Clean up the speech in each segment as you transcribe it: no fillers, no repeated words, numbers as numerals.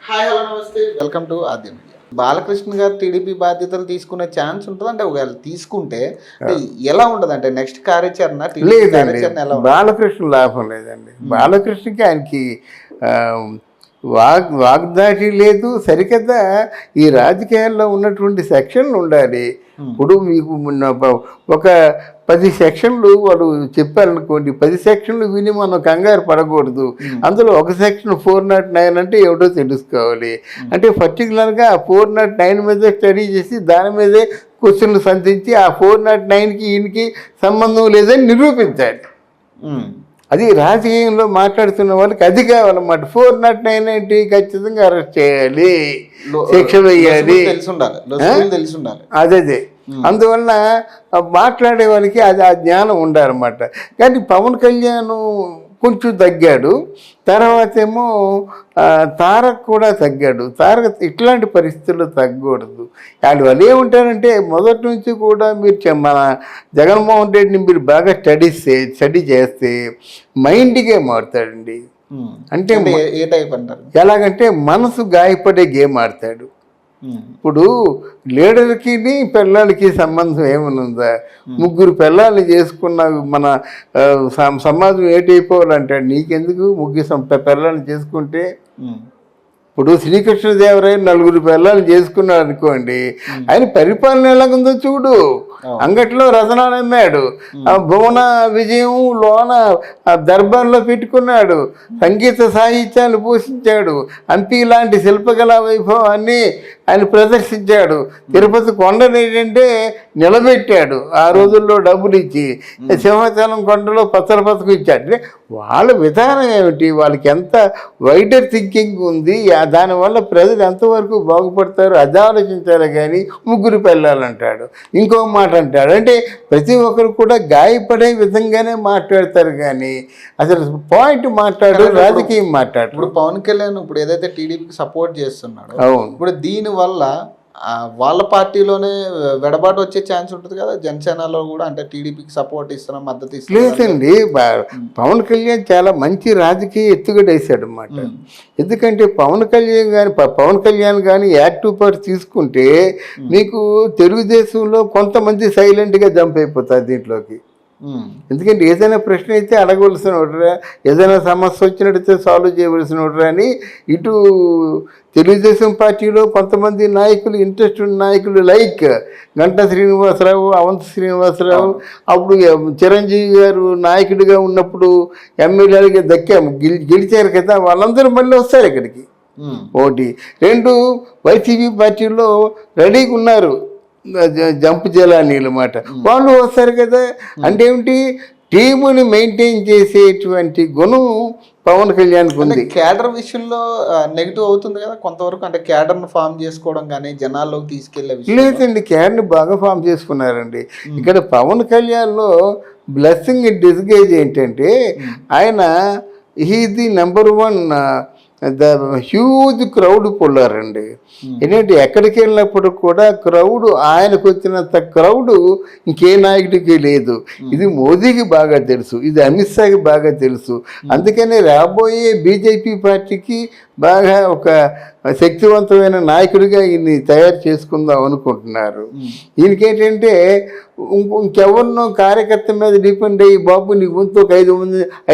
Hi hello నమస్తే welcome to ఆద్యం. బాలకృష్ణ గారు TDP బాధ్యతలు తీసుకునే ఛాన్స్ ఉంటుంది అంటే ఒకవేళ తీసుకుంటే ఎలా ఉండదు అంటే నెక్స్ట్ కార్యాచరణ లేదండి. బాలకృష్ణ లాభం లేదండి. బాలకృష్ణకి ఆయనకి వాగ్దాటి లేదు. సరికదా ఈ రాజకీయాల్లో ఉన్నటువంటి సెక్షన్లు ఉండాలి. ఇప్పుడు మీకు ఒక 10 సెక్షన్లు వాళ్ళు చెప్పారనుకోండి, 10 సెక్షన్లు విని మనం కంగారు పడకూడదు. అందులో ఒక సెక్షన్ 409 అంటే ఏమిటో తెలుసుకోవాలి. అంటే పర్టికులర్గా 409 మీద స్టడీ చేసి దాని మీదే క్వశ్చన్లు సంధించి ఆ 409కి ఈయనకి సంబంధం లేదని నిరూపించాలి. అది రాజకీయంలో మాట్లాడుతున్న వాళ్ళకి అది కావాలన్నమాట. 409 ఏంటి, ఖచ్చితంగా అరెస్ట్ చేయాలి, శిక్ష వేయాలి, అదే. అందువల్ల మాట్లాడే వాళ్ళకి అది ఆ జ్ఞానం ఉండాలన్నమాట. కానీ పవన్ కళ్యాణ్ కొంచెం తగ్గాడు, తర్వాత ఏమో తారక్ కూడా తగ్గాడు. తారక్ ఇట్లాంటి పరిస్థితుల్లో తగ్గకూడదు. వాళ్ళు ఏముంటారంటే మొదటి నుంచి కూడా మీరు మన జగన్మోహన్ రెడ్డిని మీరు బాగా స్టడీ చేస్తే మైండ్ గేమ్ ఆడతాడండి. అంటే ఏ టైప్ అంటారు, ఎలాగంటే మనసు గాయపడే గేమ్ ఆడతాడు. ఇప్పుడు లీడర్కి పిల్లలకి సంబంధం ఏమనుందా? 3 పిల్లల్ని చేసుకున్న మన సమాజం ఏటైపోవాలంటాడు. నీకెందుకు 3 పిల్లల్ని చేసుకుంటే? ఇప్పుడు శ్రీకృష్ణదేవరాయ 4 పిల్లల్ని చేసుకున్నాడు అనుకోండి, ఆయన పరిపాలన ఎలాగుందో చూడు. అంగట్లో రతనాలు అమ్మాడు, భువన విజయం లోన దర్బార్లో పెట్టుకున్నాడు, సంగీత సాహిత్యాలు పోషించాడు, హంపి లాంటి శిల్పకళా వైభవాన్ని ఆయన ప్రదర్శించాడు. తిరుపతి కొండను ఏంటంటే నిలబెట్టాడు, ఆ రోజుల్లో డబ్బులు ఇచ్చి. సింహాచలం కొండలో పచ్చల పథకం ఇచ్చాడు. అంటే వాళ్ళ విధానం ఏమిటి, వాళ్ళకి ఎంత వైడర్ థింకింగ్ ఉంది, దానివల్ల ప్రజలు ఎంతవరకు బాగుపడతారు అది ఆలోచించాలి. కానీ 3 పిల్లలంటాడు, ఇంకో మాట అంటాడు. అంటే ప్రతి ఒక్కరు కూడా గాయపడే విధంగానే మాట్లాడతారు కానీ అసలు పాయింట్ మాట్లాడు, రాజకీయం మాట్లాడు. ఇప్పుడు పవన్ కళ్యాణ్ ఇప్పుడు ఏదైతే టీడీపీకి సపోర్ట్ చేస్తున్నాడు, అవును, ఇప్పుడు దీని వల్ల వాళ్ళ పార్టీలోనే వెడబాటు వచ్చే ఛాన్స్ ఉంటుంది కదా. జనసేనలో కూడా అంటే టీడీపీకి సపోర్ట్ ఇస్తున్నాం, మద్దతు ఇస్తున్నాం. లేదండి, పవన్ కళ్యాణ్ చాలా మంచి రాజకీయ ఎత్తుగడ వేసాడు అన్నమాట. ఎందుకంటే పవన్ కళ్యాణ్ కానీ యాక్టివ్ పార్టీ తీసుకుంటే మీకు తెలుగుదేశంలో కొంతమంది సైలెంట్గా జంప్ అయిపోతారు దీంట్లోకి. ఎందుకంటే ఏదైనా ప్రశ్న అయితే అడగవలసిన ఒకటరా, ఏదైనా సమస్య వచ్చినట్టయితే సాల్వ్ చేయవలసిన ఒకటరా అని ఇటు తెలుగుదేశం పార్టీలో కొంతమంది నాయకులు, ఇంట్రెస్ట్ ఉన్న నాయకులు లైక్ గంటా శ్రీనివాసరావు, అవంతి శ్రీనివాసరావు, అప్పుడు చిరంజీవి గారు నాయకుడిగా ఉన్నప్పుడు ఎమ్మెల్యేలకి దక్కాము, గెలిచారు కదా, వాళ్ళందరూ మళ్ళీ వస్తారు ఇక్కడికి. 1 2 వైసీపీ పార్టీలో రెడీగా ఉన్నారు జంప్ చేయాలని అన్నమాట, వాళ్ళు వస్తారు కదా. అంటే ఏమిటి, టీముని మెయింటైన్ చేసేటువంటి గుణం పవన్ కళ్యాణ్కి ఉంది. క్యాడర్ విషయంలో నెగిటివ్ అవుతుంది కదా కొంతవరకు, అంటే క్యాడర్ను ఫామ్ చేసుకోవడం కానీ జనాల్లోకి తీసుకెళ్లే విషయం. లేదండి, క్యాడర్ని బాగా ఫామ్ చేసుకున్నారండి. ఇక్కడ పవన్ కళ్యాణ్లో బ్లెస్సింగ్ ఇన్ డిస్గేజ్ ఏంటంటే ఆయన the number 1 the huge crowd పుల్లారండి. ఏంటంటే ఎక్కడికి వెళ్ళినప్పుడు కూడా క్రౌడ్, ఆయనకు వచ్చినంత క్రౌడ్ ఇంకే నాయకుడికి లేదు. ఇది మోదీకి బాగా తెలుసు, ఇది అమిత్ షాకి బాగా తెలుసు. అందుకని రాబోయే బీజేపీ పార్టీకి బాగా ఒక శక్తివంతమైన నాయకుడిగా ఈయన్ని తయారు చేసుకుందాం అనుకుంటున్నారు. ఈయనకేంటంటే ఇంకెవరినో కార్యకర్త మీద డిపెండ్ అయ్యి, బాబు నీ గొంతు ఒక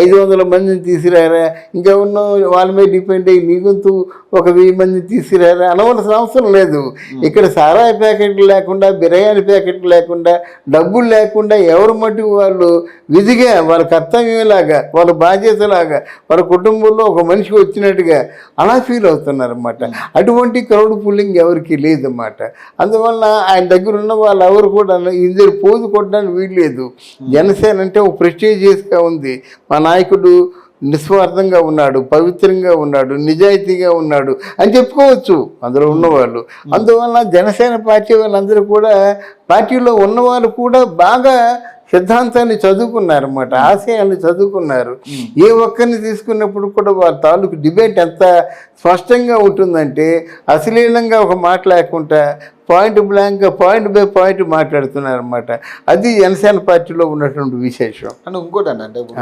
500 మందిని తీసుకురారా, ఇంకెవరినో వాళ్ళ మీద డిపెండ్ అయ్యి నీ గొంతు ఒక 1000 మందిని తీసుకురారా అనవలసిన అవసరం లేదు. ఇక్కడ సారాయి ప్యాకెట్లు లేకుండా, బిర్యానీ ప్యాకెట్లు లేకుండా, డబ్బులు లేకుండా ఎవరి మట్టుకు వాళ్ళు విధిగా వాళ్ళ కర్తవ్యంలాగా, వాళ్ళ బాధ్యతలాగా, వాళ్ళ కుటుంబంలో ఒక మనిషికి వచ్చినట్టుగా అలా ఫీల్ అవుతున్నారు అన్నమాట. అటువంటి క్రౌడ్ పుల్లింగ్ ఎవరికి లేదన్నమాట. అందువల్ల ఆయన దగ్గర ఉన్న వాళ్ళు ఎవరు కూడా ఇద్దరు పోజు కొట్టడానికి వీల్లేదు. జనసేన అంటే ఒక ప్రెస్టీజియస్గా ఉంది, మా నాయకుడు నిస్వార్థంగా ఉన్నాడు, పవిత్రంగా ఉన్నాడు, నిజాయితీగా ఉన్నాడు అని చెప్పుకోవచ్చు అందులో ఉన్నవాళ్ళు. అందువల్ల జనసేన పార్టీ వాళ్ళందరూ కూడా, పార్టీలో ఉన్నవాళ్ళు కూడా బాగా సిద్ధాంతాన్ని చదువుకున్నారన్నమాట, ఆశయాన్ని చదువుకున్నారు. ఏ ఒక్కరిని తీసుకున్నప్పుడు కూడా వాళ్ళ తాలూకు డిబేట్ ఎంత స్పష్టంగా ఉంటుందంటే అశ్లీలంగా ఒక మాట లేకుండా పాయింట్ బ్లాంక్గా పాయింట్ బై పాయింట్ మాట్లాడుతున్నారన్నమాట. అది జనసేన పార్టీలో ఉన్నటువంటి విశేషం. అంటే ఇంకోటి అంటే ఇప్పుడు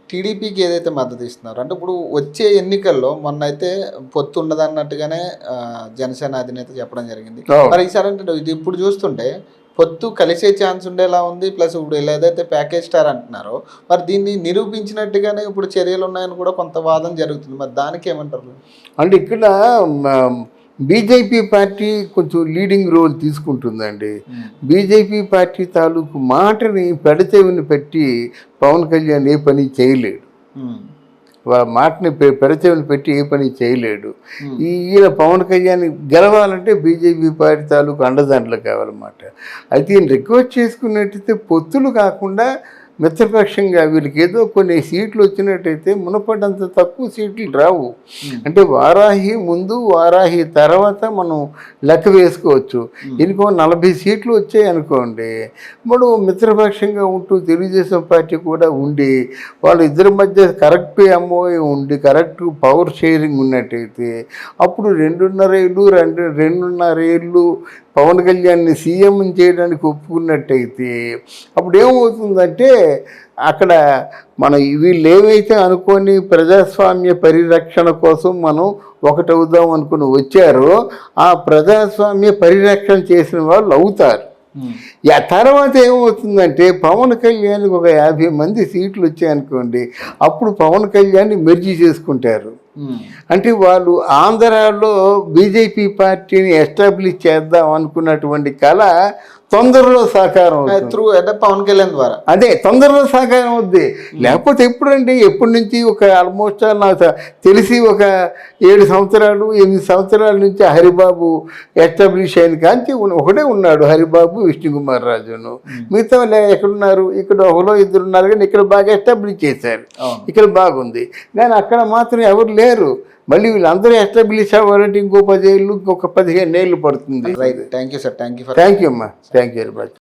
టీడీపీకి ఏదైతే మద్దతు ఇస్తున్నారో అంటే ఇప్పుడు వచ్చే ఎన్నికల్లో మొన్న అయితే పొత్తు ఉండదన్నట్టుగానే జనసేన అధినేత చెప్పడం జరిగింది. మరి ఈసారి అంటే ఇది ఇప్పుడు చూస్తుంటే పొత్తు కలిసే ఛాన్స్ ఉండేలా ఉంది. ప్లస్ ఇప్పుడు ఏదైతే ప్యాకేజ్ స్టార్ అంటున్నారో మరి దీన్ని నిరూపించినట్టుగానే ఇప్పుడు చర్యలు ఉన్నాయని కూడా కొంత వాదన జరుగుతుంది. మరి దానికి ఏమంటారు? అంటే ఇక్కడ బీజేపీ పార్టీ కొంచెం లీడింగ్ రోల్ తీసుకుంటుందండి. బీజేపీ పార్టీ తాలూకు మాటని పెడచెవిని పెట్టి పవన్ కళ్యాణ్ ఏ పని చేయలేడు. మాటని పెడచెవిని పెట్టి ఏ పని చేయలేడు. ఈయన పవన్ కళ్యాణ్ గెలవాలంటే బీజేపీ పార్టీ తాలూకు అండదండలు కావాలన్నమాట. అయితే ఈయన రిక్వెస్ట్ చేసుకున్నట్టయితే పొత్తులు కాకుండా మిత్రపక్షంగా వీళ్ళకి ఏదో కొన్ని సీట్లు వచ్చినట్టయితే మునపడంత తక్కువ సీట్లు రావు. అంటే వారాహి ముందు వారాహి తర్వాత మనం లెక్క వేసుకోవచ్చు. ఇంకో 40 సీట్లు వచ్చాయి అనుకోండి, ఇప్పుడు మిత్రపక్షంగా ఉంటూ తెలుగుదేశం పార్టీ కూడా ఉండి వాళ్ళ ఇద్దరి మధ్య కరెక్ట్ ఎంఓఏ ఉండి కరెక్ట్ పవర్ షేరింగ్ ఉన్నట్టయితే అప్పుడు 2.5 ఏళ్ళు పవన్ కళ్యాణ్ని సీఎం చేయడానికి ఒప్పుకున్నట్టయితే అప్పుడు ఏమవుతుందంటే అక్కడ మనం వీళ్ళు ఏవైతే అనుకొని ప్రజాస్వామ్య పరిరక్షణ కోసం మనం ఒకటవుదాం అనుకుని వచ్చారో ఆ ప్రజాస్వామ్య పరిరక్షణ చేసిన వాళ్ళు అవుతారు. తర్వాత ఏమవుతుందంటే పవన్ కళ్యాణ్కి ఒక 50 మంది సీట్లు వచ్చాయనుకోండి, అప్పుడు పవన్ కళ్యాణ్ని మెర్జీ చేసుకుంటారు. అంటే వాళ్ళు ఆంధ్రాలో బీజేపీ పార్టీని ఎస్టాబ్లిష్ చేద్దాం అనుకున్నటువంటి కళ తొందరలో సాకారం పవన్ కళ్యాణ్ ద్వారా అదే తొందరలో సాకారం అవుద్ది. లేకపోతే ఎప్పుడండి ఎప్పటి నుంచి ఒక ఆల్మోస్ట్ నాకు తెలిసి ఒక 7 సంవత్సరాలు 8 సంవత్సరాల నుంచి హరిబాబు ఎస్టాబ్లిష్ అయిన కాంచి ఒకటే ఉన్నాడు, హరిబాబు విష్ణుకుమార్ రాజును. మిగతా ఎక్కడున్నారు? ఇక్కడ ఒకలో 2 ఉన్నారు, కానీ ఇక్కడ బాగా ఎస్టాబ్లిష్ చేశారు, ఇక్కడ బాగుంది. కానీ అక్కడ మాత్రం ఎవరు లేరు. మళ్ళీ వీళ్ళందరూ ఎస్టాబ్లిష్ అవ్వాలంటే ఇంకో 10 ఏళ్ళు ఇంకొక 15 ఏళ్ళు పడుతుంది. Right. Thank you sir. Thank you అమ్మా. Thank you very much.